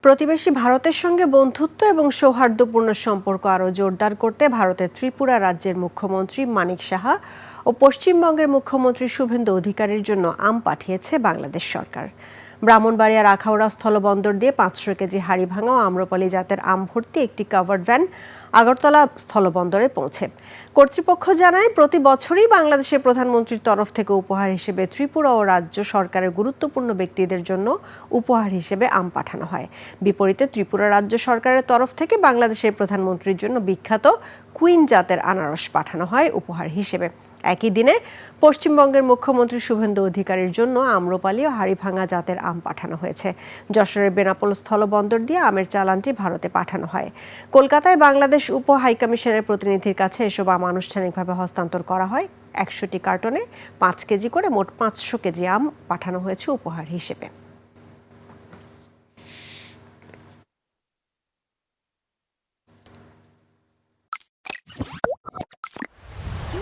প্রতিবেশী ভারতের সঙ্গে বন্ধুত্ব এবং সৌহার্দ্যপূর্ণ সম্পর্ক আরও জোরদার করতে ভারতের ত্রিপুরা রাজ্যের মুখ্যমন্ত্রী মানিক সাহা ও পশ্চিমবঙ্গের মুখ্যমন্ত্রী শুভেন্দু অধিকারীর জন্য আম পাঠিয়েছে বাংলাদেশ সরকার। ব্রাহ্মণবাড়িয়ার আখাউড়া স্থলবন্দর দিয়ে 500 কেজি হাড়িভাঙা ও আম্রপালি জাতের আম ভর্তি একটি কাভার্ড ভ্যান আগরতলা স্থলবন্দরে পৌঁছে। কর্তৃপক্ষ জানায়, প্রতি বছরই বাংলাদেশের প্রধানমন্ত্রীর তরফ থেকে উপহার হিসেবে ত্রিপুরা ও রাজ্য সরকারের গুরুত্বপূর্ণ ব্যক্তিদের জন্য উপহার হিসেবে আম পাঠানো হয়। বিপরীতে ত্রিপুরা রাজ্য সরকারের তরফ থেকে বাংলাদেশের প্রধানমন্ত্রীর জন্য বিখ্যাত কুইন জাতের আনারস পাঠানো হয় উপহার হিসেবে। একই দিনে পশ্চিমবঙ্গের মুখ্যমন্ত্রী শুভেন্দু অধিকারীর জন্য আম্রপালি ও হাড়িভাঙা জাতের আম পাঠানো হয়েছে। যশোরের বেনাপোল স্থলবন্দর দিয়ে আমের চালানটি ভারতে পাঠানো হয়। কলকাতায় বাংলাদেশ উপ হাইকমিশনের প্রতিনিধির কাছে এসব আম আনুষ্ঠানিকভাবে হস্তান্তর করা হয়। 100টি কার্টনে 5 কেজি করে মোট 500 কেজি আম পাঠানো হয়েছে উপহার হিসেবে।